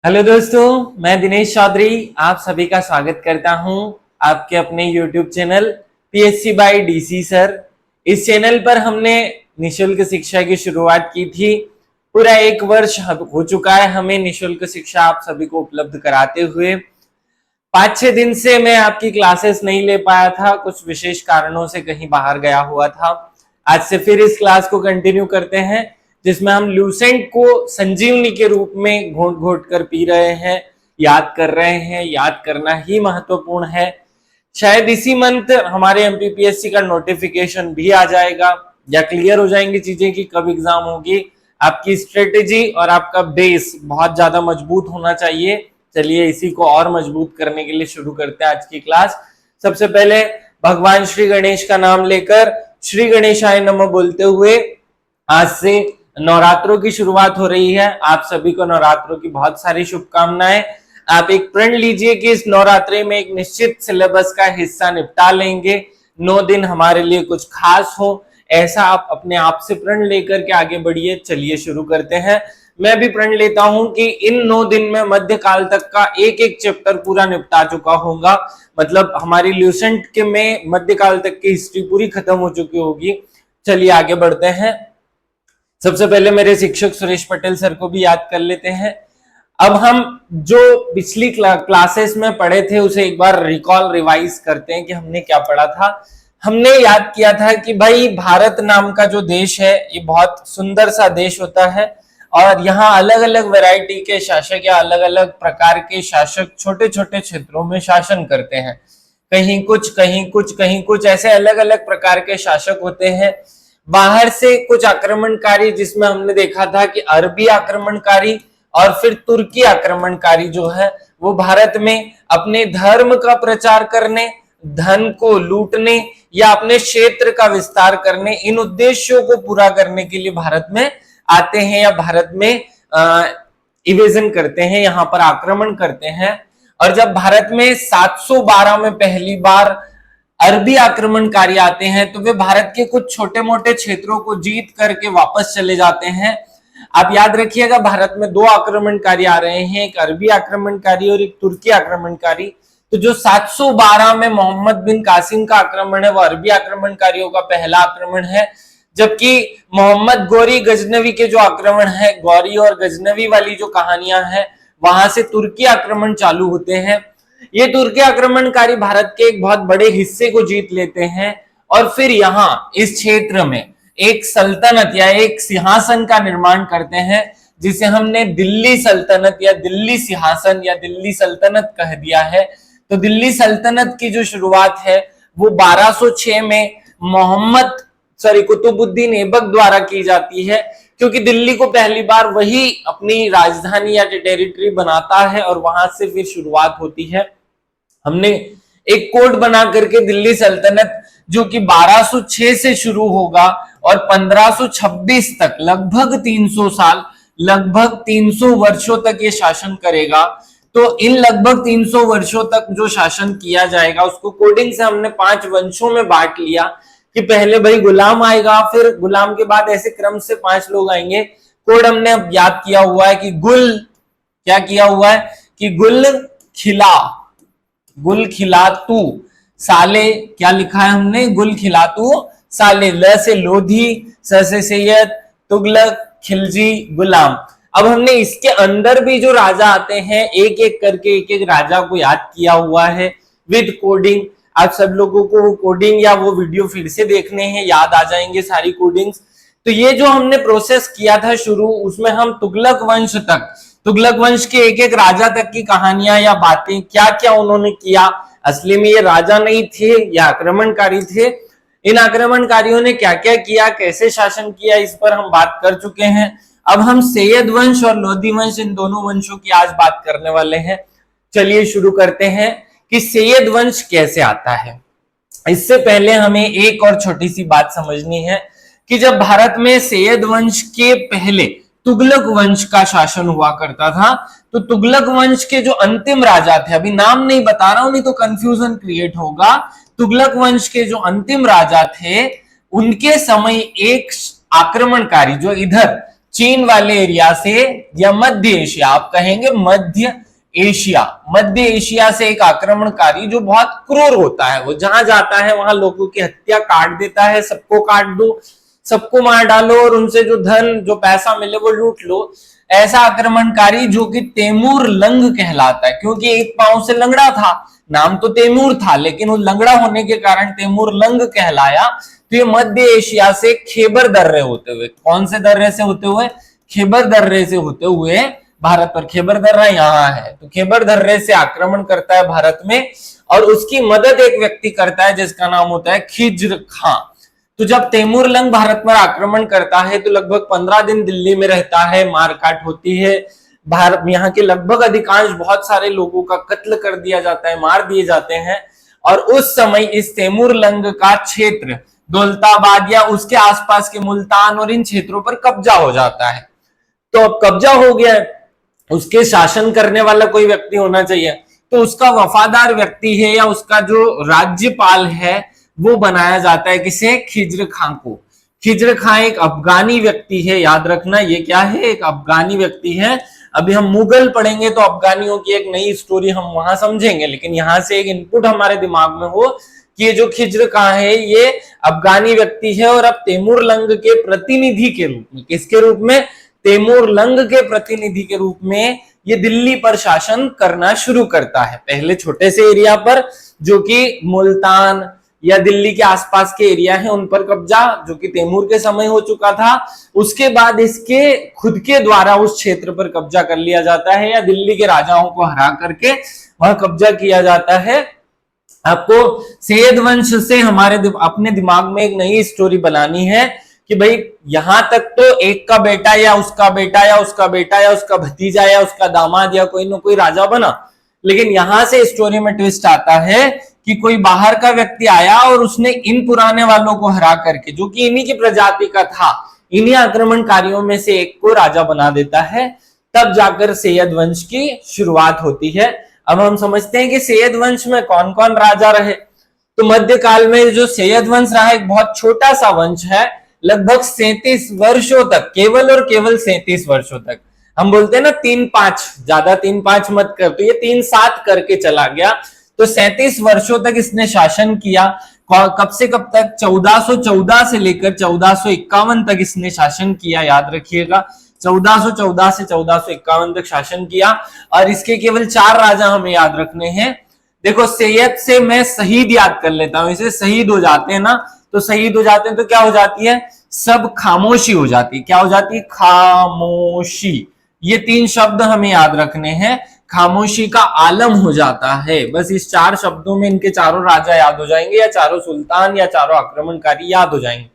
Hello दोस्तों, मैं दिनेश चौधरी आप सभी का स्वागत करता हूं आपके अपने YouTube channel PSC by DC sir. इस चैनल पर हमने निशुल्क शिक्षा की शुरुआत की थी। पूरा 1 वर्ष हो चुका है हमें निशुल्क शिक्षा आप सभी को उपलब्ध कराते हुए। 5-6 दिन से मैं आपकी क्लासेस नहीं ले पाया था, कुछ विशेष कारणों से कहीं बाहर गया हुआ था। आज से फिर इस क्लास को कंटिन्यू करते हैं जिसमें हम ल्यूसेंट को संजीवनी के रूप में घोट घोट कर पी रहे हैं, याद कर रहे हैं। याद करना ही महत्वपूर्ण है। शायद इसी मंथ हमारे एमपीपीएससी का नोटिफिकेशन भी आ जाएगा या क्लियर हो जाएंगी चीजें कि कब एग्जाम होगी। आपकी स्ट्रेटेजी और आपका बेस बहुत ज्यादा मजबूत होना चाहिए। चलिए इसी को और मजबूत करने के लिए शुरू करते हैं आज की क्लास। सबसे पहले भगवान श्री गणेश का नाम लेकर श्री गणेशाय नमः बोलते हुए आज से नवरात्रों की शुरुआत हो रही है। आप सभी को नवरात्रों की बहुत सारी शुभकामनाएं। आप एक प्रण लीजिए कि इस नवरात्रि में एक निश्चित सिलेबस का हिस्सा निपटा लेंगे। 9 दिन हमारे लिए कुछ खास हो, ऐसा आप अपने आप से प्रण लेकर के आगे बढ़िए। चलिए शुरू करते हैं। मैं भी प्रण लेता हूं कि इन 9 दिन में मध्यकाल तक का एक एक चैप्टर पूरा निपटा चुका होगा। मतलब हमारी ल्यूसेंट के में मध्यकाल तक की हिस्ट्री पूरी खत्म हो चुकी होगी। चलिए आगे बढ़ते हैं। सबसे पहले मेरे शिक्षक सुरेश पटेल सर को भी याद कर लेते हैं। अब हम जो पिछली क्लासेस में पढ़े थे उसे एक बार रिकॉल रिवाइज करते हैं कि हमने क्या पढ़ा था। हमने याद किया था कि भाई भारत नाम का जो देश है ये बहुत सुंदर सा देश होता है और यहाँ अलग अलग वैरायटी के शासक या अलग अलग प्रकार के शासक छोटे छोटे क्षेत्रों में शासन करते हैं। कहीं कुछ कहीं कुछ कहीं कुछ ऐसे अलग अलग प्रकार के शासक होते हैं। बाहर से कुछ आक्रमणकारी, जिसमें हमने देखा था कि अरबी आक्रमणकारी और फिर तुर्की आक्रमणकारी जो है वो भारत में अपने धर्म का प्रचार करने, धन को लूटने या अपने क्षेत्र का विस्तार करने, इन उद्देश्यों को पूरा करने के लिए भारत में आते हैं या भारत में इवेजन करते हैं, यहाँ पर आक्रमण करते हैं। और जब भारत में 712 में पहली बार अरबी आक्रमणकारी आते हैं तो वे भारत के कुछ छोटे मोटे क्षेत्रों को जीत करके वापस चले जाते हैं। आप याद रखिएगा भारत में 2 आक्रमणकारी आ रहे हैं, एक अरबी आक्रमणकारी और एक तुर्की आक्रमणकारी। तो जो 712 में मोहम्मद बिन कासिम का आक्रमण है वो अरबी आक्रमणकारियों का पहला आक्रमण है, जबकि मोहम्मद गौरी गजनवी के जो आक्रमण है, गौरी और गजनवी वाली जो कहानियां हैं वहां से तुर्की आक्रमण चालू होते हैं। ये तुर्की आक्रमणकारी भारत के एक बहुत बड़े हिस्से को जीत लेते हैं और फिर यहाँ इस क्षेत्र में एक सल्तनत या एक सिंहासन का निर्माण करते हैं जिसे हमने दिल्ली सल्तनत या दिल्ली सिंहासन या दिल्ली सल्तनत कह दिया है। तो दिल्ली सल्तनत की जो शुरुआत है वो 1206 में कुतुबुद्दीन ऐबक द्वारा की जाती है, क्योंकि दिल्ली को पहली बार वही अपनी राजधानी या टेरिटरी बनाता है और वहां से फिर शुरुआत होती है। हमने एक कोड बना करके दिल्ली सल्तनत जो कि 1206 से शुरू होगा और 1526 तक लगभग 300 साल, लगभग 300 वर्षों तक ये शासन करेगा। तो इन लगभग 300 वर्षों तक जो शासन किया जाएगा उसको कोडिंग से हमने 5 वंशों में बांट लिया कि पहले भाई गुलाम आएगा, फिर गुलाम के बाद ऐसे क्रम से 5 लोग आएंगे। कोड हमने अब याद किया हुआ है कि क्या किया हुआ है कि गुल खिलातू साले, क्या लिखा है हमने, गुल खिलातू साले, ल से लोधी, स से सैयद, तुगलक, खिलजी, गुलाम। अब हमने इसके अंदर भी जो राजा आते हैं एक एक करके एक एक राजा को याद किया हुआ है विद कोडिंग। आप सब लोगों को वो कोडिंग या वो वीडियो फिर से देखने हैं, याद आ जाएंगे सारी कोडिंग्स। तो ये जो हमने प्रोसेस किया था शुरू, उसमें हम तुगलक वंश तक, तुगलक वंश के एक एक राजा तक की कहानियां या बातें, क्या क्या उन्होंने किया, असली में ये राजा नहीं थे, ये आक्रमणकारी थे, इन आक्रमणकारियों ने क्या क्या किया, कैसे शासन किया, इस पर हम बात कर चुके हैं। अब हम सैयद वंश और लोधी वंश, इन दोनों वंशों की आज बात करने वाले हैं। चलिए शुरू करते हैं कि सैयद वंश कैसे आता है। इससे पहले हमें एक और छोटी सी बात समझनी है कि जब भारत में सैयद वंश के पहले तुगलक वंश का शासन हुआ करता था, तो तुगलक वंश के जो अंतिम राजा थे, अभी नाम नहीं बता रहा हूं नहीं तो कंफ्यूजन क्रिएट होगा, तुगलक वंश के जो अंतिम राजा थे उनके समय एक आक्रमणकारी जो इधर चीन वाले एरिया से या मध्य एशिया, आप कहेंगे मध्य एशिया, मध्य एशिया से एक आक्रमणकारी जो बहुत क्रूर होता है, वो जहां जाता है वहां लोगों की हत्या काट देता है, सबको काट दो, सबको मार डालो और उनसे जो धन जो पैसा मिले वो लूट लो। ऐसा आक्रमणकारी जो कि तैमूर लंग कहलाता है, क्योंकि एक पांव से लंगड़ा था, नाम तो तैमूर था लेकिन वो लंगड़ा होने के कारण तैमूर लंग कहलाया। तो ये मध्य एशिया से खैबर दर्रे होते हुए, कौन से दर्रे से होते हुए? खैबर दर्रे से होते हुए भारत पर, खैबर दर्रा यहाँ है, तो खैबर दर्रे से आक्रमण करता है भारत में, और उसकी मदद एक व्यक्ति करता है जिसका नाम होता है खिज्र खां। तो जब तैमूर लंग भारत पर आक्रमण करता है तो लगभग 15 दिन दिल्ली में रहता है, मारकाट होती है, भारत यहाँ के लगभग अधिकांश बहुत सारे लोगों का कत्ल कर दिया जाता है, मार दिए जाते हैं। और उस समय इस तैमूर लंग का क्षेत्र दौलताबाद या उसके आसपास के मुल्तान और इन क्षेत्रों पर कब्जा हो जाता है। तो अब कब्जा हो गया, उसके शासन करने वाला कोई व्यक्ति होना चाहिए, तो उसका वफादार व्यक्ति है या उसका जो राज्यपाल है वो बनाया जाता है किसे? खिज्र खां को। खिज्र खां एक अफगानी व्यक्ति है, याद रखना ये क्या है? एक अफगानी व्यक्ति है। अभी हम मुगल पढ़ेंगे तो अफगानियों की एक नई स्टोरी हम वहां समझेंगे, लेकिन यहां से एक इनपुट हमारे दिमाग में हो कि ये जो खिज्र खां है ये अफगानी व्यक्ति है, और अब तैमूर लंग के प्रतिनिधि के रूप में, किसके रूप में? तैमूर लंग के प्रतिनिधि के रूप में ये दिल्ली पर शासन करना शुरू करता है। पहले छोटे से एरिया पर जो कि मुल्तान या दिल्ली के आसपास के एरिया है उन पर कब्जा, जो कि तैमूर के समय हो चुका था। उसके बाद इसके खुद के द्वारा उस क्षेत्र पर कब्जा कर लिया जाता है, या दिल्ली के राजाओं को हरा करके वहां कब्जा किया जाता है। आपको सैयद वंश से हमारे अपने दिमाग में एक नई स्टोरी बनानी है कि भाई यहां तक तो एक का बेटा या उसका बेटा या उसका बेटा या उसका भतीजा या उसका दामाद या कोई ना कोई राजा बना, लेकिन यहां से स्टोरी में ट्विस्ट आता है कि कोई बाहर का व्यक्ति आया और उसने इन पुराने वालों को हरा करके, जो कि इन्हीं की प्रजाति का था, इन्हीं आक्रमणकारियों में से एक को राजा बना देता है। तब जाकर सैयद वंश की शुरुआत होती है। अब हम समझते हैं कि सैयद वंश में कौन कौन राजा रहे। तो मध्यकाल में जो सैयद वंश रहा एक बहुत छोटा सा वंश है, लगभग 37 वर्षों तक, केवल और केवल 37 वर्षों तक। हम बोलते हैं ना 3-5, ज्यादा 3-5 मत कर, तो ये 3-7 करके चला गया। तो 37 वर्षों तक इसने शासन किया। कब से कब तक? 1414 से लेकर 1451 तक इसने शासन किया, याद रखिएगा। 1414 से 1451 तक शासन किया, और इसके केवल 4 राजा हमें याद रखने हैं। देखो सैयद से मैं शहीद याद कर लेता हूं, इसे शहीद हो जाते हैं ना, तो शहीद हो जाते हैं तो क्या हो जाती है? सब खामोशी हो जाती है। क्या हो जाती है? खामोशी। ये 3 शब्द हमें याद रखने हैं। खामोशी का आलम हो जाता है। बस इस 4 शब्दों में इनके चारों राजा याद हो जाएंगे, या चारों सुल्तान या चारों आक्रमणकारी याद हो जाएंगे।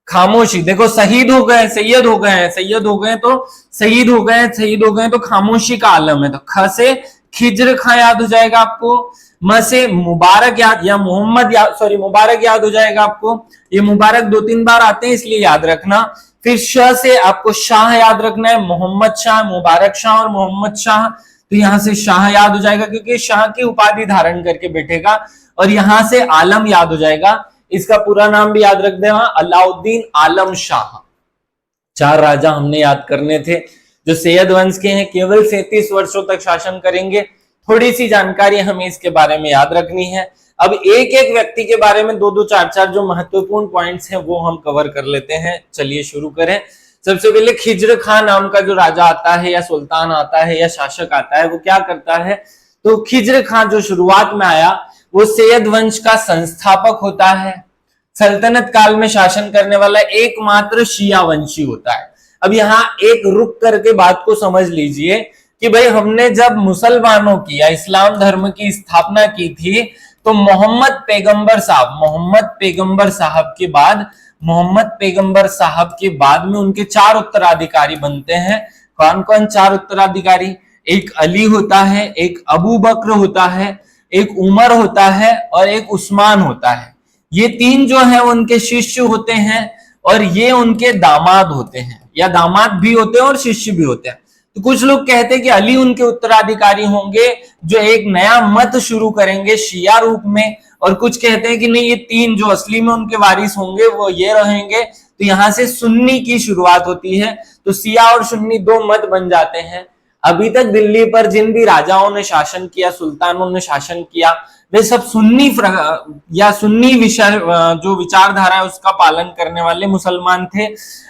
खामोशी, देखो शहीद हो गए, सैयद हो गए, सैयद हो गए तो शहीद हो गए, शहीद हो गए तो खामोशी का आलम है। तो ख से खिज्र खां याद हो जाएगा आपको, म से मुबारक याद या मोहम्मद याद, सॉरी मुबारक याद हो जाएगा आपको। ये मुबारक 2-3 बार आते हैं इसलिए याद रखना। फिर श से आपको शाह याद रखना है, मोहम्मद शाह, मुबारक शाह और मोहम्मद शाह। तो यहां से शाह याद हो जाएगा क्योंकि शाह की उपाधि धारण करके बैठेगा। और यहां से आलम याद हो जाएगा, इसका पूरा नाम भी याद रख देना, अलाउद्दीन आलम शाह। 4 राजा हमने याद करने थे जो सैयद वंश के हैं, केवल 37 वर्षों तक शासन करेंगे। थोड़ी सी जानकारी हमें इसके बारे में याद रखनी है। अब एक एक व्यक्ति के बारे में 2-2, 4-4 जो महत्वपूर्ण पॉइंट्स हैं वो हम कवर कर लेते हैं। चलिए शुरू करें। सबसे पहले खिज्र खां नाम का जो राजा आता है या सुल्तान आता है या शासक आता है, वो क्या करता है? तो खिज्र खां जो शुरुआत में आया वो सैयद वंश का संस्थापक होता है। सल्तनत काल में शासन करने वाला एकमात्र शिया वंशी होता है। अब यहाँ एक रुक करके बात को समझ लीजिए कि भाई हमने जब मुसलमानों की या इस्लाम धर्म की स्थापना की थी तो मोहम्मद पैगंबर साहब के बाद में उनके 4 उत्तराधिकारी बनते हैं। कौन कौन 4 उत्तराधिकारी? एक अली होता है, एक अबू बकर होता है, एक उमर होता है और एक उस्मान होता है। ये 3 जो है उनके शिष्य होते हैं और ये उनके दामाद होते हैं, या दामाद भी होते हैं और शिष्य भी होते हैं। तो कुछ लोग कहते हैं कि अली उनके उत्तराधिकारी होंगे जो एक नया मत शुरू करेंगे शिया रूप में, और कुछ कहते हैं कि नहीं, ये 3 जो असली में उनके वारिस होंगे वो ये रहेंगे। तो यहाँ से सुन्नी की शुरुआत होती है। तो शिया और सुन्नी दो मत बन जाते हैं। अभी तक दिल्ली पर जिन भी राजाओं ने शासन किया, सुल्तानों ने शासन किया, वे सब सुन्नी या सुन्नी विषय जो विचारधारा है उसका पालन करने वाले मुसलमान थे।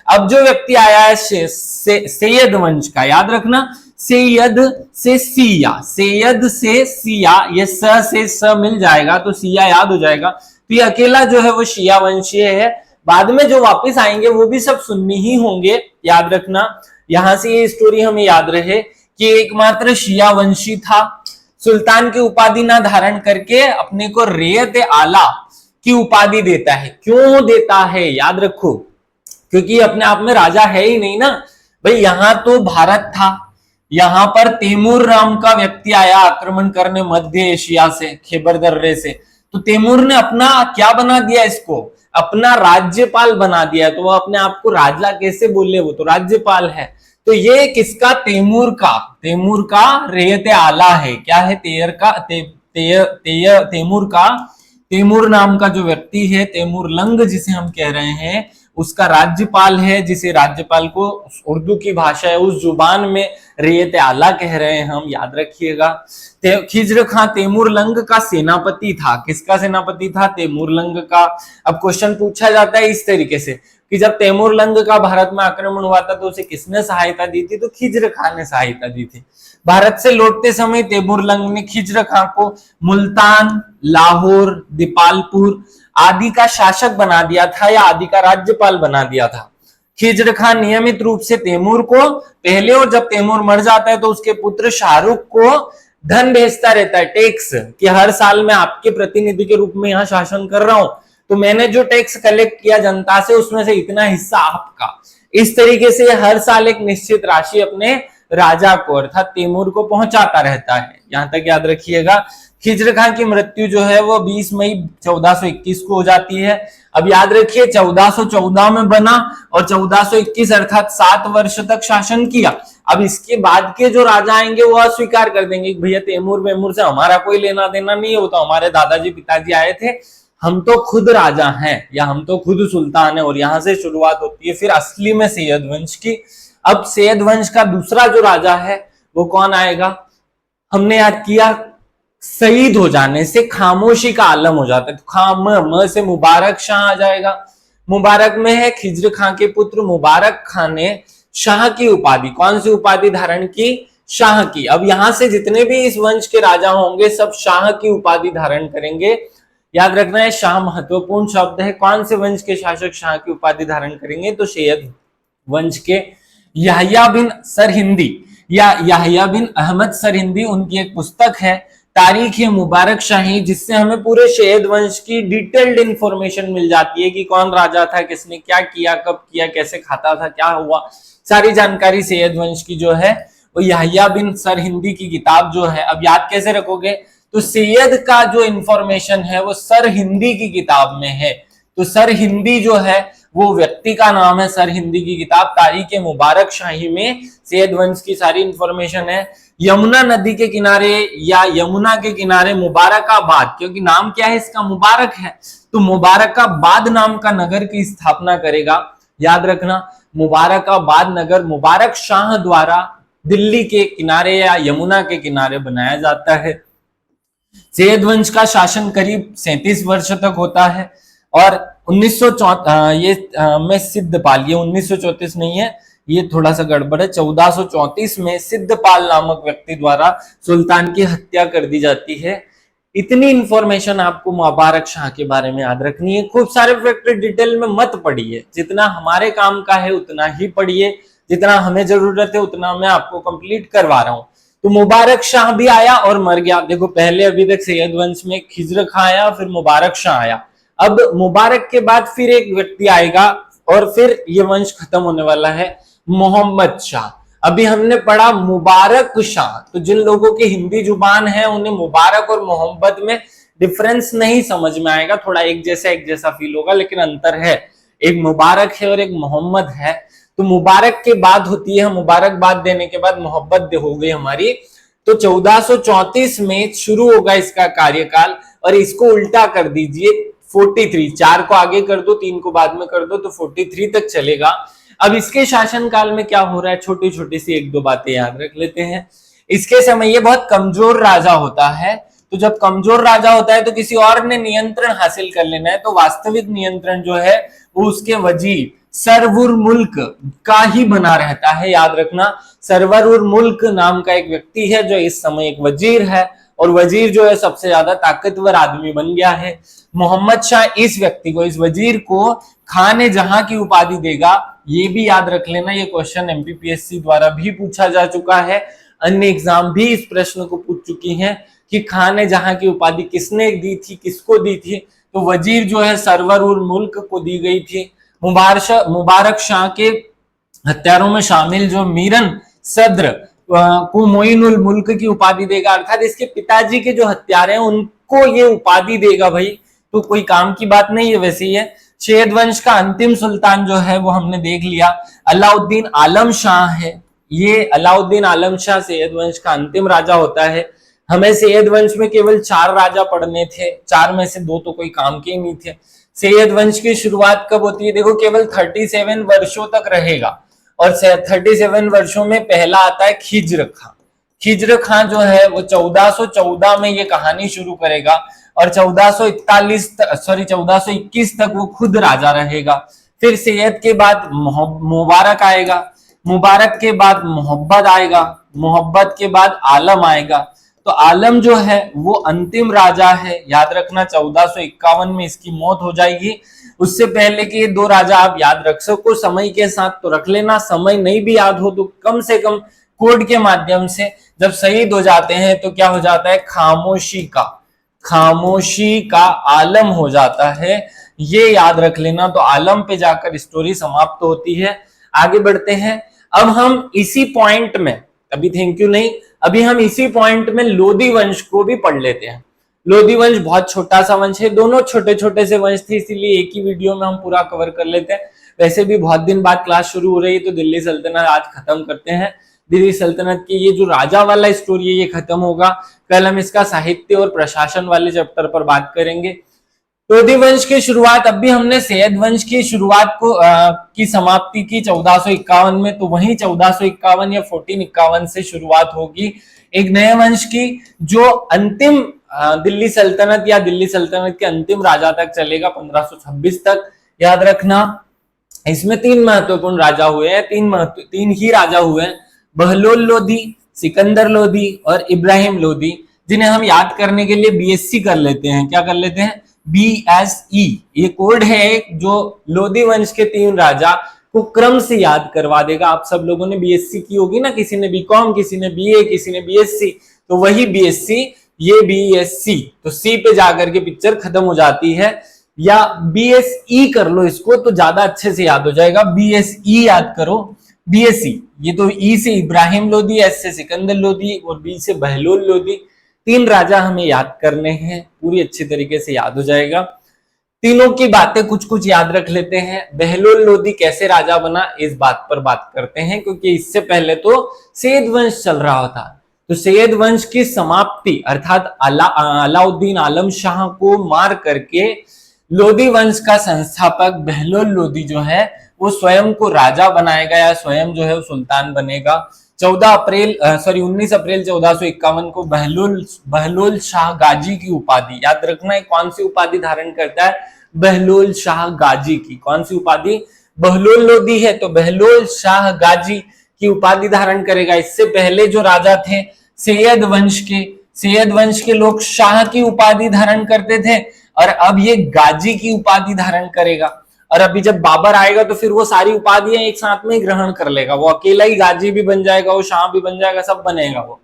अब जो व्यक्ति आया है सैयद वंश का, याद रखना, सैयद से सिया, सैयद से सिया, ये स से स मिल जाएगा तो सिया याद हो जाएगा। तो ये अकेला जो है वो शिया वंशीय है। बाद में जो वापस आएंगे वो भी सब सुन्नी ही होंगे, याद रखना। यहां से ये स्टोरी हमें याद रहे कि एकमात्र शिया वंशी था, सुल्तान की उपाधि ना धारण करके अपने को रेयत आला की उपाधि देता है। क्यों देता है याद रखो, क्योंकि अपने आप में राजा है ही नहीं ना भाई। यहां तो भारत था, यहां पर तैमूर नाम का व्यक्ति आया आक्रमण करने मध्य एशिया से, खैबर दर्रे से। तो तैमूर ने अपना क्या बना दिया, इसको अपना राज्यपाल बना दिया। तो वो अपने आप को राजा कैसे बोले, वो तो राज्यपाल है। तो ये किसका, तैमूर का, तैमूर का रेयत आला है। क्या है, तैमूर का, तैमूर नाम का जो व्यक्ति है, तैमूर लंग जिसे हम कह रहे हैं, उसका राज्यपाल है, जिसे राज्यपाल को उर्दू की भाषा है उस जुबान में रेयत आला कह रहे हैं हम, याद रखिएगा। खिज्र खां तैमूर लंग का सेनापति था। किसका सेनापति था, तैमूर लंग का। अब क्वेश्चन पूछा जाता है इस तरीके से कि जब तैमूर लंग का भारत में आक्रमण हुआ था तो उसे किसने सहायता दी थी, तो खिज्र खां ने सहायता दी थी। भारत से लौटते समय तैमूर लंग ने खिज्र खां को मुल्तान, लाहौर, दीपालपुर आदि का शासक बना दिया था या आदि का राज्यपाल बना दिया था। खिज्र खां नियमित रूप से तैमूर को पहले, और जब तैमूर मर जाता है तो उसके पुत्र शाहरुख को धन भेजता रहता है, टैक्स, कि हर साल मैं आपके प्रतिनिधि के रूप में यहाँ शासन कर रहा हूं, तो मैंने जो टैक्स कलेक्ट किया जनता से उसमें से इतना हिस्सा आपका। इस तरीके से हर साल एक निश्चित राशि अपने राजा को अर्थात तैमूर को पहुंचाता रहता है। यहां तक याद रखिएगा। खिज्र खां की मृत्यु जो है वो 20 मई 1421 को हो जाती है। अब याद रखिए 1414 में बना और 1421 अर्थात 7 वर्ष तक शासन किया। अब इसके बाद के जो राजा आएंगे वो अस्वीकार कर देंगे कि भैया तैमूर वेमूर से हमारा कोई लेना देना नहीं है, वो तो हमारे दादाजी पिताजी आए थे, हम तो खुद राजा हैं या हम तो खुद सुल्तान है। और यहां से शुरुआत होती है फिर असली में सैयद वंश की। अब सैयद वंश का दूसरा जो राजा है वो कौन आएगा, हमने याद किया, शहीद हो जाने से खामोशी का आलम हो जाता है, तो खाम से मुबारक शाह आ जाएगा। मुबारक में है खिज्र खां के पुत्र मुबारक खां ने शाह की उपाधि, कौन सी उपाधि धारण की, शाह की। अब यहां से जितने भी इस वंश के राजा होंगे सब शाह की उपाधि धारण करेंगे। याद रखना है शाह महत्वपूर्ण शब्द है। कौन से वंश के शासक शाह की उपाधि धारण करेंगे, तो सैयद वंश के याह्या बिन सरहिंदी या याह्या बिन अहमद सरहिंदी, उनकी एक पुस्तक है तारीख मुबारक शाही, जिससे हमें पूरे सैयद वंश की डिटेल्ड इंफॉर्मेशन मिल जाती है कि कौन राजा था, किसने क्या किया, कब किया, कैसे खाता था, क्या हुआ, सारी जानकारी सैयद वंश की जो है वो याह्या बिन सरहिंदी की किताब जो है। अब याद कैसे रखोगे, तो सैयद का जो इंफॉर्मेशन है वो सरहिंदी की किताब में है। तो सरहिंदी जो है वो व्यक्ति का नाम है, सरहिंदी की किताब तारीख मुबारक शाही में सैयद वंश की सारी इंफॉर्मेशन है। यमुना नदी के किनारे या यमुना के किनारे मुबारकाबाद, क्योंकि नाम क्या है इसका, मुबारक है, तो मुबारकाबाद नाम का नगर की स्थापना करेगा। याद रखना मुबारकाबाद नगर मुबारक शाह द्वारा दिल्ली के किनारे या यमुना के किनारे बनाया जाता है। सैयद वंश का शासन करीब 37 वर्ष तक होता है और 1934 ये में सिद्धपाल, ये 1934 नहीं है, ये थोड़ा सा गड़बड़ है, 1434 में सिद्धपाल नामक व्यक्ति द्वारा सुल्तान की हत्या कर दी जाती है। इतनी इंफॉर्मेशन आपको मुबारक शाह के बारे में याद रखनी है। खूब सारे फैक्टर डिटेल में मत पढ़िए, जितना हमारे काम का है उतना ही पढ़िए, जितना हमें जरूरत है उतना मैं आपको कंप्लीट करवा रहा हूं। तो मुबारक शाह भी आया और मर गया। देखो पहले अभी तक सैयद वंश में खिज्र खां आया, फिर मुबारक शाह आया। अब मुबारक के बाद फिर एक व्यक्ति आएगा और फिर ये वंश खत्म होने वाला है, मोहम्मद शाह। अभी हमने पढ़ा मुबारक शाह, तो जिन लोगों की हिंदी जुबान है उन्हें मुबारक और मोहम्मद में डिफरेंस नहीं समझ में आएगा, थोड़ा एक जैसा फील होगा, लेकिन अंतर है, एक मुबारक है और एक मोहम्मद है। तो मुबारक के बाद होती है, मुबारकबाद देने के बाद मोहब्बत हो गई हमारी। तो 1434 में शुरू होगा इसका कार्यकाल और इसको उल्टा कर दीजिए, 43, 4 को आगे कर दो 3 को बाद में कर दो तो 43 तक चलेगा। अब इसके शासनकाल में क्या हो रहा है, छोटी छोटी सी एक दो बातें याद रख लेते हैं। इसके समय ये बहुत कमजोर राजा होता है, तो जब कमजोर राजा होता है तो किसी और ने नियंत्रण हासिल कर लेना है, तो वास्तविक नियंत्रण जो है वो उसके वजीर सरवुर मुल्क का ही बना रहता है। याद रखना, सरवरुर मुल्क नाम का एक व्यक्ति है जो इस समय एक वजीर है, और वजीर जो है सबसे ज्यादा ताकतवर आदमी बन गया है। मोहम्मद शाह इस व्यक्ति को, इस वजीर को खान जहां की उपाधि देगा। ये भी याद रख लेना, ये क्वेश्चन एमपीपीएससी द्वारा भी पूछा जा चुका है, अन्य एग्जाम भी इस प्रश्न को पूछ चुकी हैं कि खान जहां की उपाधि किसने दी थी, किसको दी थी, तो वजीर जो है सरवरुर मुल्क को दी गई थी। मुबारक शाह के हत्यारों में शामिल जो मीरन सद्र को मोइनुल मुल्क की उपाधि देगा, अर्थात इसके पिताजी के जो हत्यारे हैं उनको ये उपाधि देगा भाई, तो कोई काम की बात नहीं है। वैसे ही है, सैयद वंश का अंतिम सुल्तान जो है वो हमने देख लिया, अलाउद्दीन आलम शाह है। ये अलाउद्दीन आलम शाह सैयद वंश का अंतिम राजा होता है। हमें सैयद वंश में केवल 4 राजा पढ़ने थे, 4 में से 2 तो कोई काम के ही नहीं थे। सैयद वंश की शुरुआत कब होती है, देखो केवल 37 वर्षों तक रहेगा, और 37 वर्षों में पहला आता है खिज्र खां। खिज्र खां जो है वो 1414 में ये कहानी शुरू करेगा, और 1421 तक वो खुद राजा रहेगा। फिर सैयद के बाद मुबारक आएगा, मुबारक के बाद मोहब्बत आएगा, मोहब्बत के बाद आलम आएगा। तो आलम जो है वो अंतिम राजा है, याद रखना 1451 में इसकी मौत हो जाएगी। उससे पहले के 2 राजा आप याद रख सको समय के साथ तो रख लेना, समय नहीं भी याद हो तो कम से कम कोड के माध्यम से जब शहीद हो जाते हैं तो क्या हो जाता है, खामोशी का आलम हो जाता है, ये याद रख लेना। तो आलम पे जाकर स्टोरी समाप्त होती है। आगे बढ़ते हैं, अब हम इसी पॉइंट में, अभी थैंक यू नहीं, अभी हम इसी पॉइंट में लोधी वंश को भी पढ़ लेते हैं। लोधी वंश बहुत छोटा सा वंश है, दोनों छोटे छोटे से वंश थे, इसीलिए एक ही वीडियो में हम पूरा कवर कर लेते हैं। वैसे भी बहुत दिन बाद क्लास शुरू हो रही है, तो दिल्ली सल्तनत आज खत्म करते हैं। दिल्ली सल्तनत की ये जो राजा वाला स्टोरी है ये खत्म होगा, कल हम इसका साहित्य और प्रशासन वाले चैप्टर पर बात करेंगे। लोधी वंश की शुरुआत, अभी हमने सैयद वंश की शुरुआत को की समाप्ति की 1451 में, तो वहीं 1451 या 1451 से शुरुआत होगी एक नए वंश की, जो अंतिम दिल्ली सल्तनत या दिल्ली सल्तनत के अंतिम राजा तक चलेगा, 1526 तक। याद रखना, इसमें 3 महत्वपूर्ण राजा हुए हैं, 3 ही राजा हुए हैं, बहलोल लोधी, सिकंदर लोधी और इब्राहिम लोधी, जिन्हें हम याद करने के लिए बीएससी कर लेते हैं। क्या कर लेते हैं, BSE, ये कोड है जो लोधी वंश के 3 राजा को क्रम से याद करवा देगा। आप सब लोगों ने बीएससी की होगी ना, किसी ने बीकॉम, किसी ने बीए, किसी ने बीएससी, तो वही बीएससी, ये बीएससी, तो सी पे जाकर के पिक्चर खत्म हो जाती है, या BSE कर लो इसको तो ज्यादा अच्छे से याद हो जाएगा। BSE याद करो, BSE, ये तो ई से इब्राहिम लोधी, एस से सिकंदर लोधी और बी से बहलोल लोधी, 3 राजा हमें याद करने हैं, पूरी अच्छी तरीके से याद हो जाएगा। तीनों की बातें कुछ कुछ याद रख लेते हैं। बहलोल लोधी कैसे राजा बना इस बात पर बात करते हैं, क्योंकि इससे पहले तो सैयद वंश चल रहा था। तो सैयद वंश की समाप्ति अर्थात अलाउद्दीन आलम शाह को मार करके लोधी वंश का संस्थापक बहलोल लोधी जो है वो स्वयं को राजा बनाएगा, या स्वयं जो है वो सुल्तान बनेगा। 19 अप्रैल 1451 को बहलोल शाह गाजी की उपाधि, याद रखना है कौन सी उपाधि धारण करता है, बहलोल शाह गाजी की। कौन सी उपाधि, बहलोल लोधी है तो बहलोल शाह गाजी की उपाधि धारण करेगा। इससे पहले जो राजा थे सैयद वंश के लोग शाह की उपाधि धारण करते थे, और अब ये गाजी की उपाधि धारण करेगा। और अभी जब बाबर आएगा तो फिर वो सारी उपाधियां एक साथ में ही ग्रहण कर लेगा, वो अकेला ही गाजी भी बन जाएगा, वो शाह भी बन जाएगा, सब बनेगा वो।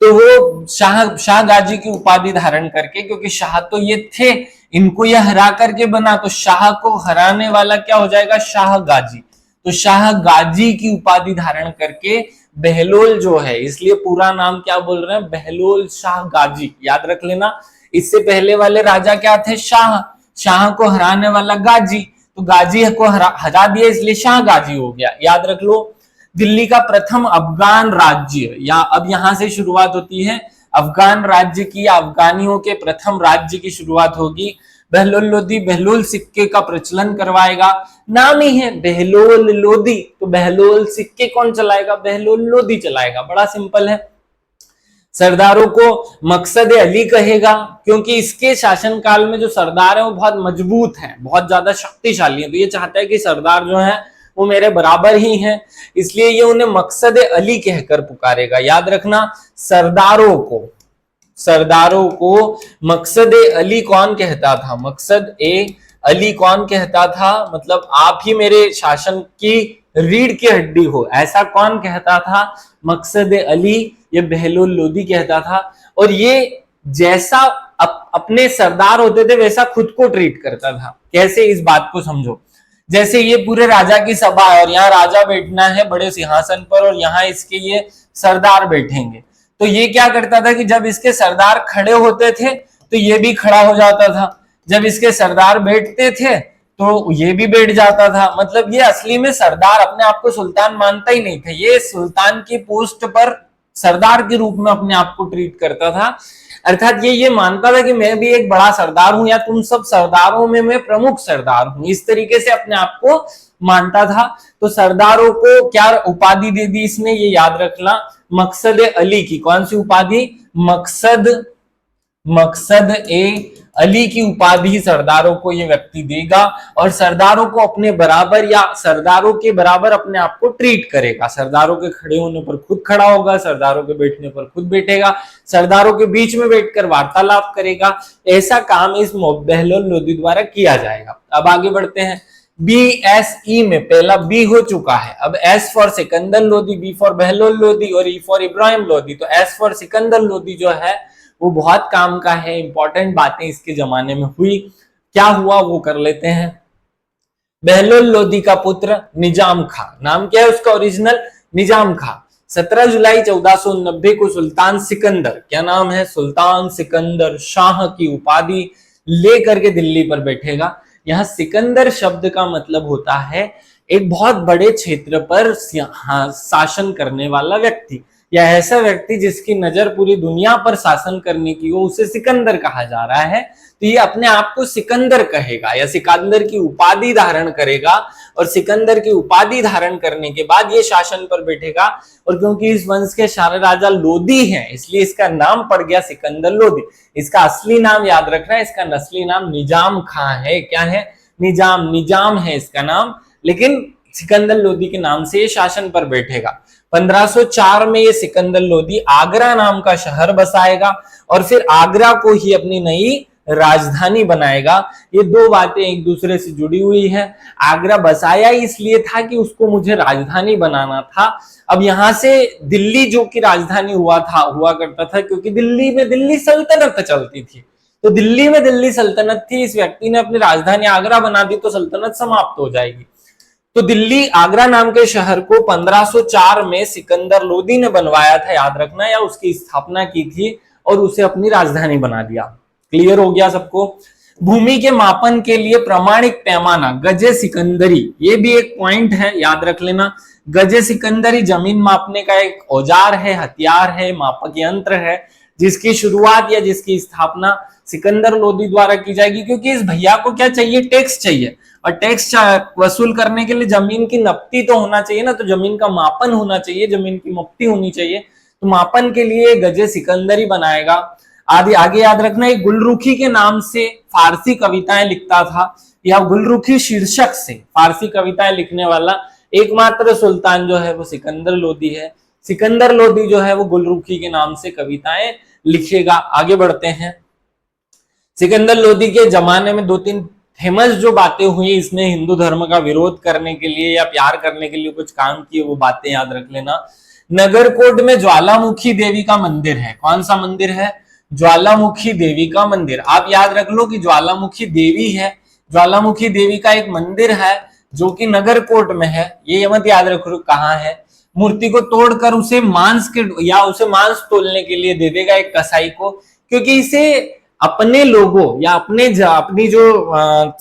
तो वो शाह गाजी की उपाधि धारण करके, क्योंकि शाह तो ये थे, इनको ये हरा करके बना, तो शाह को हराने वाला क्या हो जाएगा, शाह गाजी। तो शाह गाजी की उपाधि धारण करके बहलोल जो है, इसलिए पूरा नाम क्या बोल रहे हैं, बहलोल शाह गाजी, याद रख लेना। इससे पहले वाले राजा क्या थे, शाह को हराने वाला गाजी, तो गाजी को हरा दिया इसलिए शाह गाजी हो गया, याद रख लो। दिल्ली का प्रथम अफगान राज्य, या अब यहां से शुरुआत होती है अफगान राज्य की, या अफगानियों के प्रथम राज्य की शुरुआत होगी बहलोल लोदी बहलोल सिक्के का प्रचलन करवाएगा। नाम ही है बहलोल लोदी, तो बहलोल सिक्के कौन चलाएगा? बहलोल लोदी चलाएगा। बड़ा सिंपल है। सरदारों को मकसद अली कहेगा, क्योंकि इसके शासनकाल में जो सरदार है वो बहुत मजबूत है, बहुत ज्यादा शक्तिशाली है, तो ये चाहता है कि सरदार जो है वो मेरे बराबर ही हैं, इसलिए ये उन्हें मकसद अली कहकर पुकारेगा। याद रखना, सरदारों को मकसद अली कौन कहता था? मकसद अली कौन कहता था? मतलब आप ही मेरे शासन की रीढ़ की हड्डी हो, ऐसा कौन कहता था? मकसद अली, ये बहलोल लोदी कहता था। और ये जैसा अपने सरदार होते थे वैसा खुद को ट्रीट करता था। कैसे? इस बात को समझो। जैसे ये पूरे राजा की सभा है और यहाँ राजा बैठना है बड़े सिंहासन पर और यहाँ इसके ये सरदार बैठेंगे, तो ये क्या करता था कि जब इसके सरदार खड़े होते थे तो ये भी खड़ा हो जाता था, जब इसके सरदार बैठते थे तो ये भी बैठ जाता था। मतलब ये असली में सरदार अपने आप को सुल्तान मानता ही नहीं था, ये सुल्तान की पोस्ट पर सरदार के रूप में अपने आप को ट्रीट करता था। अर्थात ये मानता था कि मैं भी एक बड़ा सरदार हूं, या तुम सब सरदारों में मैं प्रमुख सरदार हूं, इस तरीके से अपने आप को मानता था। तो सरदारों को क्या उपाधि दे दी इसने? ये याद रखना, मकसद अली की। कौन सी उपाधि? मकसद अली की उपाधि सरदारों को ये व्यक्ति देगा, और सरदारों को अपने बराबर या सरदारों के बराबर अपने आप को ट्रीट करेगा। सरदारों के खड़े होने पर खुद खड़ा होगा, सरदारों के बैठने पर खुद बैठेगा, सरदारों के बीच में बैठकर वार्तालाप करेगा। ऐसा काम इस बहलोल लोदी द्वारा किया जाएगा। अब आगे बढ़ते हैं। BSE में पहला बी हो चुका है, अब S for Sikandar Lodi, B for Bahlol Lodi और ई फॉर इब्राहिम लोदी। तो एस फॉर सिकंदर लोदी जो है वो बहुत काम का है, इंपॉर्टेंट बातें इसके जमाने में हुई। क्या हुआ वो कर लेते हैं। बहलोल लोदी का पुत्र निजाम खां, नाम क्या है उसका ओरिजिनल? निजाम खां। 17 जुलाई 1490 को सुल्तान सिकंदर, क्या नाम है? सुल्तान सिकंदर शाह की उपाधि लेकर के दिल्ली पर बैठेगा। यहाँ सिकंदर शब्द का मतलब होता है एक बहुत बड़े क्षेत्र पर शासन करने वाला व्यक्ति, या ऐसा व्यक्ति जिसकी नजर पूरी दुनिया पर शासन करने की हो, उसे सिकंदर कहा जा रहा है। तो ये अपने आप को सिकंदर कहेगा या सिकंदर की उपाधि धारण करेगा, और सिकंदर की उपाधि धारण करने के बाद ये शासन पर बैठेगा। और क्योंकि इस वंश के सारे राजा लोदी हैं, इसलिए इसका नाम पड़ गया सिकंदर लोदी। इसका असली नाम याद रखना है, इसका नस्ली नाम निजाम खां है। क्या है? निजाम है इसका नाम, लेकिन सिकंदर लोदी के नाम से ये शासन पर बैठेगा। 1504 में ये सिकंदर लोदी आगरा नाम का शहर बसाएगा और फिर आगरा को ही अपनी नई राजधानी बनाएगा। ये दो बातें एक दूसरे से जुड़ी हुई है। आगरा बसाया इसलिए था कि उसको मुझे राजधानी बनाना था। अब यहां से दिल्ली जो कि राजधानी हुआ करता था, क्योंकि दिल्ली में दिल्ली सल्तनत चलती थी, तो दिल्ली में दिल्ली सल्तनत थी। इस व्यक्ति ने अपनी राजधानी आगरा बना दी तो सल्तनत समाप्त हो जाएगी। तो दिल्ली आगरा नाम के शहर को 1504 में सिकंदर लोदी ने बनवाया था, याद रखना, या उसकी स्थापना की थी और उसे अपनी राजधानी बना दिया। क्लियर हो गया सबको? भूमि के मापन के लिए प्रमाणिक पैमाना गजे सिकंदरी, ये भी एक पॉइंट है, याद रख लेना। गजे सिकंदरी जमीन मापने का एक औजार है, हथियार है, मापक यंत्र है, जिसकी शुरुआत या जिसकी स्थापना सिकंदर लोदी द्वारा की जाएगी। क्योंकि इस भैया को क्या चाहिए? टैक्स चाहिए, और टैक्स वसूल करने के लिए जमीन की नपती तो होना चाहिए ना, तो जमीन का मापन होना चाहिए, जमीन की मपती होनी चाहिए। तो मापन के लिए गजे सिकंदरी बनाएगा। आगे याद रखना, एक गुलरुखी के नाम से फारसी कविताएं लिखता था, या गुलरुखी शीर्षक से फारसी कविताएं लिखने वाला एकमात्र सुल्तान जो है वो सिकंदर लोदी है। सिकंदर लोदी जो है वो गुलरुखी के नाम से कविताएं लिखेगा। आगे बढ़ते हैं। सिकंदर लोदी के जमाने में 2-3 फेमस जो बातें हुई, इसने हिंदू धर्म का विरोध करने के लिए या प्यार करने के लिए कुछ काम किए, वो बातें याद रख लेना। नगरकोट में ज्वालामुखी देवी का मंदिर है। कौन सा मंदिर है? ज्वालामुखी देवी का मंदिर। आप याद रख लो कि ज्वालामुखी देवी है, ज्वालामुखी देवी का एक मंदिर है जो कि नगरकोट में है। ये मत याद रखो कहाँ है। मूर्ति को तोड़कर उसे मांस तोलने के लिए दे देगा एक कसाई को, क्योंकि इसे अपने लोगों या अपनी जो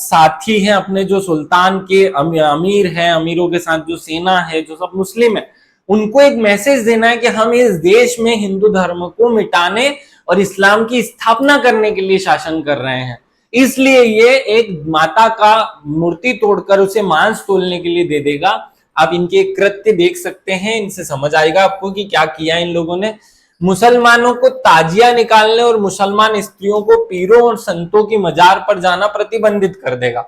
साथी हैं, अपने जो सुल्तान के अमीर हैं, अमीरों के साथ जो सेना है, जो सब मुस्लिम है, उनको एक मैसेज देना है कि हम इस देश में हिंदू धर्म को मिटाने और इस्लाम की स्थापना करने के लिए शासन कर रहे हैं। इसलिए ये एक माता का मूर्ति तोड़कर उसे मांस तोलने के लिए दे देगा। आप इनके कृत्य देख सकते हैं, इनसे समझ आएगा आपको कि क्या किया इन लोगों ने। मुसलमानों को ताजिया निकालने और मुसलमान स्त्रियों को पीरों और संतों की मजार पर जाना प्रतिबंधित कर देगा,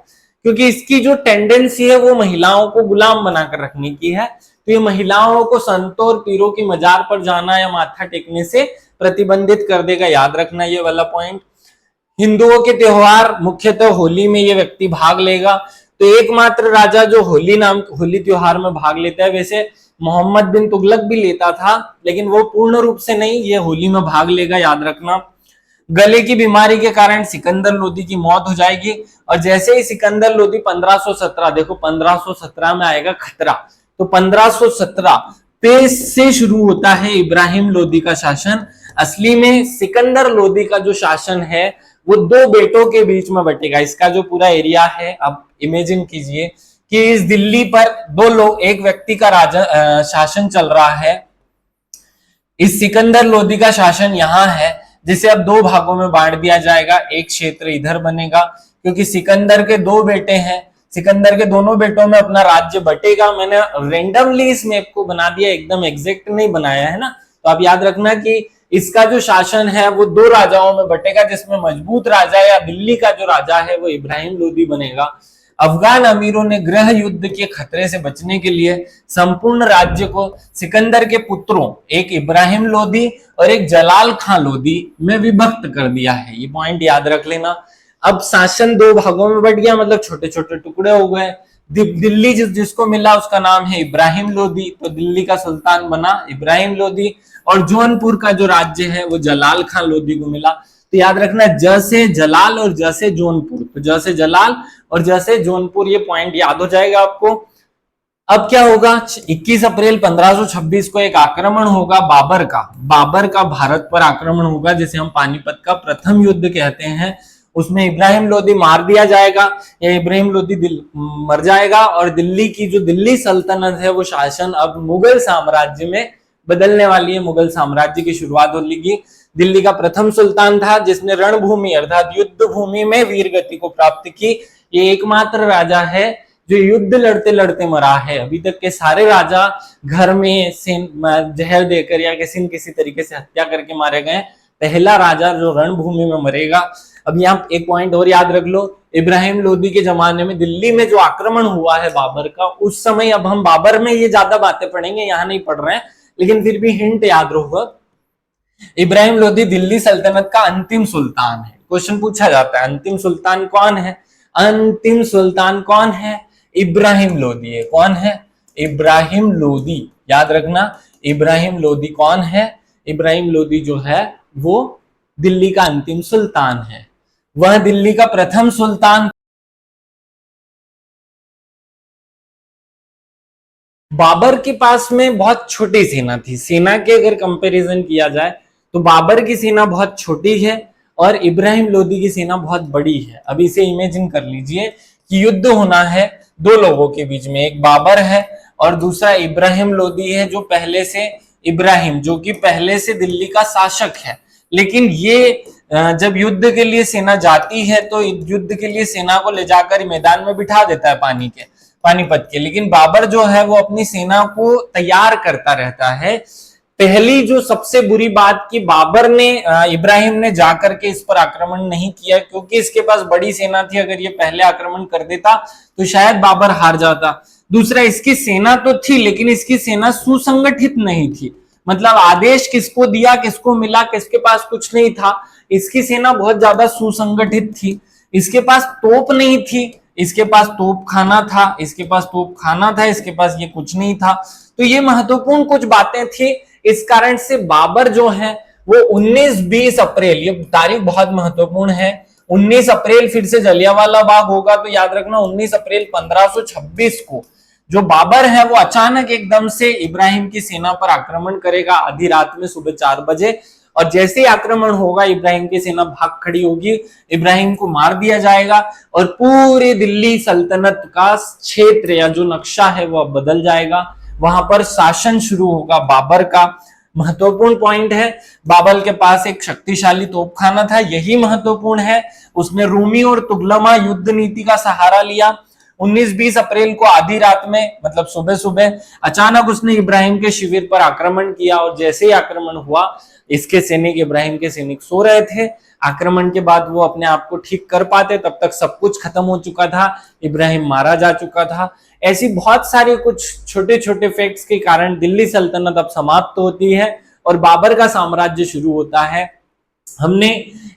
क्योंकि इसकी जो टेंडेंसी है वो महिलाओं को गुलाम बनाकर रखने की है। तो ये महिलाओं को संतों और पीरों की मजार पर जाना या माथा टेकने से प्रतिबंधित कर देगा। याद रखना ये वाला पॉइंट। हिंदुओं के त्योहार मुख्यतः होली में ये व्यक्ति भाग लेगा। तो एकमात्र राजा जो होली त्योहार में भाग लेता है, वैसे मोहम्मद बिन तुगलक भी लेता था, लेकिन वो पूर्ण रूप से नहीं, ये होली में भाग लेगा। याद रखना। गले की बीमारी के कारण सिकंदर लोदी की मौत हो जाएगी। और जैसे ही सिकंदर लोदी 1517, देखो 1517 में आएगा खतरा, तो 1517 पे से शुरू होता है इब्राहिम लोदी का शासन। असली में सिकंदर लोदी का जो शासन है वो दो बेटों के बीच में बटेगा। इसका जो पूरा एरिया है, आप इमेजिन कीजिए कि इस दिल्ली पर दो लोग, एक व्यक्ति का राजा शासन चल रहा है। इस सिकंदर लोदी का शासन यहाँ है, जिसे अब दो भागों में बांट दिया जाएगा। एक क्षेत्र इधर बनेगा, क्योंकि सिकंदर के दो बेटे हैं, सिकंदर के दोनों बेटों में अपना राज्य बटेगा। मैंने रेंडमली इस मैप को बना दिया, एकदम एग्जैक्ट नहीं बनाया है ना। तो आप याद रखना कि इसका जो शासन है वो दो राजाओं में बटेगा, जिसमें मजबूत राजा या दिल्ली का जो राजा है वो इब्राहिम लोदी बनेगा। अफगान अमीरों ने गृह युद्ध के खतरे से बचने के लिए संपूर्ण राज्य को सिकंदर के पुत्रों, एक इब्राहिम लोदी और एक जलाल खां लोदी में विभक्त कर दिया है। ये पॉइंट याद रख लेना। अब शासन दो भागों में बट गया, मतलब छोटे छोटे टुकड़े हो गए। दिल्ली जिसको मिला उसका नाम है इब्राहिम लोदी, तो दिल्ली का सुल्तान बना इब्राहिम लोदी। और जौनपुर का जो राज्य है वो जलाल खां लोदी को मिला। तो याद रखना, ज से जलाल और ज से जौनपुर, तो ज से जलाल और ज से जौनपुर, ये पॉइंट याद हो जाएगा आपको। अब क्या होगा, 21 अप्रैल 1526 को एक आक्रमण होगा बाबर का भारत पर आक्रमण होगा, जिसे हम पानीपत का प्रथम युद्ध कहते हैं। उसमें इब्राहिम लोदी मार दिया जाएगा या इब्राहिम लोदी मर जाएगा, और दिल्ली की जो दिल्ली सल्तनत है वो शासन अब मुगल साम्राज्य में बदलने वाली है। मुगल साम्राज्य की शुरुआत होगी। दिल्ली का प्रथम सुल्तान था जिसने रणभूमि अर्थात युद्ध भूमि में वीर गति को प्राप्त की। ये एकमात्र राजा है जो युद्ध लड़ते लड़ते मरा है। अभी तक के सारे राजा घर में जहर देकर या किसी तरीके से हत्या करके मारे गए। पहला राजा जो रणभूमि में मरेगा। अब यहाँ एक पॉइंट और याद रख लो, इब्राहिम लोदी के जमाने में दिल्ली में जो आक्रमण हुआ है बाबर का, उस समय, अब हम बाबर में ये ज्यादा बातें पढ़ेंगे, यहाँ नहीं पढ़ रहे हैं, लेकिन फिर भी हिंट याद रखो, इब्राहिम लोदी दिल्ली सल्तनत का अंतिम सुल्तान है। क्वेश्चन पूछा जाता है अंतिम सुल्तान कौन है? अंतिम सुल्तान कौन है? इब्राहिम लोदी है। कौन है? इब्राहिम लोदी। याद रखना, इब्राहिम लोदी कौन है? इब्राहिम लोदी जो है वो दिल्ली का अंतिम सुल्तान है। वह दिल्ली का प्रथम सुल्तान। बाबर के पास में बहुत छोटी सेना थी। सेना के अगर कंपैरिजन किया जाए तो बाबर की सेना बहुत छोटी है और इब्राहिम लोदी की सेना बहुत बड़ी है। अब इसे इमेजिन कर लीजिए कि युद्ध होना है दो लोगों के बीच में, एक बाबर है और दूसरा इब्राहिम लोदी है, जो पहले से इब्राहिम जो कि पहले से दिल्ली का शासक है। लेकिन ये जब युद्ध के लिए सेना जाती है तो युद्ध के लिए सेना को ले जाकर मैदान में बिठा देता है पानीपत के। लेकिन बाबर जो है वो अपनी सेना को तैयार करता रहता है। पहली जो सबसे बुरी बात कि बाबर ने इब्राहिम ने जाकर के इस पर आक्रमण नहीं किया, क्योंकि इसके पास बड़ी सेना थी। अगर ये पहले आक्रमण कर देता तो शायद बाबर हार जाता। दूसरा, इसकी सेना तो थी लेकिन इसकी सेना सुसंगठित नहीं थी। मतलब आदेश किसको दिया, किसको मिला, किसके पास कुछ नहीं था। इसकी सेना बहुत ज्यादा सुसंगठित थी। इसके पास तोप नहीं थी, इसके पास तोप खाना था, इसके पास तोप खाना था, इसके पास ये कुछ नहीं था। तो ये महत्वपूर्ण कुछ बातें थी। इस कारण से बाबर जो है वो 19-20 अप्रैल, ये तारीख बहुत महत्वपूर्ण है, 19 अप्रैल फिर से जलियांवाला बाग होगा। तो याद रखना 19 अप्रैल 1526 को जो बाबर है वो अचानक एकदम से इब्राहिम की सेना पर आक्रमण करेगा आधी रात में, सुबह 4 बजे। और जैसे ही आक्रमण होगा इब्राहिम की सेना भाग खड़ी होगी, इब्राहिम को मार दिया जाएगा और पूरे दिल्ली सल्तनत का क्षेत्र या जो नक्शा है वो बदल जाएगा। वहां पर शासन शुरू होगा बाबर का। महत्वपूर्ण पॉइंट है। बाबर के पास एक शक्तिशाली तोपखाना था, यही महत्वपूर्ण है। उसने रूमी और तुगलमा युद्ध नीति का सहारा लिया। 19-20 अप्रैल को आधी रात में, मतलब सुबह सुबह, अचानक उसने इब्राहिम के शिविर पर आक्रमण किया और जैसे ही आक्रमण हुआ, इसके सैनिक, इब्राहिम के सैनिक सो रहे थे। आक्रमण के बाद वो अपने आप को ठीक कर पाते, तब तक सब कुछ खत्म हो चुका था, इब्राहिम मारा जा चुका था। ऐसी बहुत सारे कुछ छोटे छोटे फैक्ट्स के कारण दिल्ली सल्तनत अब समाप्त होती है और बाबर का साम्राज्य शुरू होता है। हमने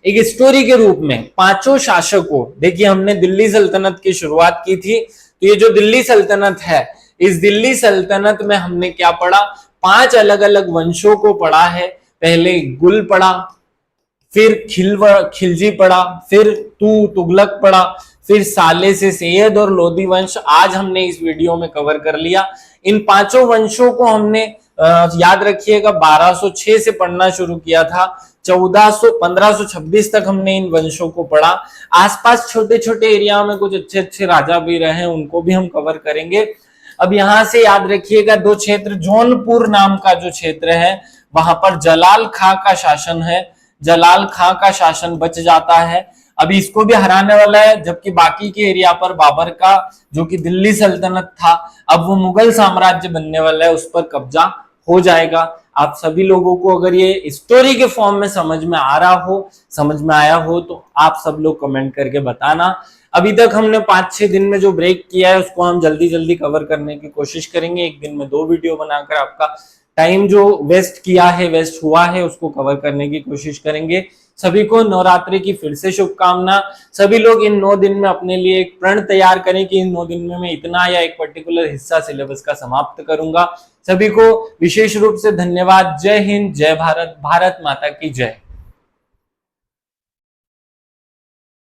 एक स्टोरी के रूप में पांचों शासकों, देखिए हमने दिल्ली सल्तनत की शुरुआत की थी, तो ये जो दिल्ली सल्तनत है, इस दिल्ली सल्तनत में हमने क्या पढ़ा, 5 अलग अलग वंशों को पढ़ा है। पहले गुल पढ़ा, फिर खिलजी पढ़ा, फिर तुगलक पढ़ा, फिर साले से सैयद और लोधी वंश आज हमने इस वीडियो में कवर कर लिया। इन पांचों वंशों को हमने याद रखिएगा 1206 से पढ़ना शुरू किया था। 1526 तक हमने इन वंशों को पढ़ा। आसपास छोटे छोटे एरिया में कुछ अच्छे अच्छे राजा भी रहे, उनको भी हम कवर करेंगे। अब यहां से याद रखिएगा 2 क्षेत्र, जौनपुर नाम का जो क्षेत्र है, वहां पर जलाल खां का शासन है। जलाल खां का शासन बच जाता है, अभी इसको भी हराने वाला है, जबकि बाकी के एरिया पर बाबर का, जो कि दिल्ली सल्तनत था, अब वो मुगल साम्राज्य बनने वाला है, उस पर कब्जा हो जाएगा। आप सभी लोगों को अगर ये स्टोरी के फॉर्म में समझ में आ रहा हो, समझ में आया हो, तो आप सब लोग कमेंट करके बताना। अभी तक हमने 5-6 दिन में जो ब्रेक किया है उसको हम जल्दी जल्दी कवर करने की कोशिश करेंगे। एक दिन में 2 वीडियो बनाकर आपका टाइम जो वेस्ट किया है, वेस्ट हुआ है, उसको कवर करने की कोशिश करेंगे। सभी को नवरात्रि की फिर से शुभकामना। सभी लोग इन 9 दिन में अपने लिए एक प्रण तैयार करें कि इन 9 दिन में मैं इतना या एक पर्टिकुलर हिस्सा सिलेबस का समाप्त करूंगा। सभी को विशेष रूप से धन्यवाद। जय हिंद, जय भारत, भारत माता की जय।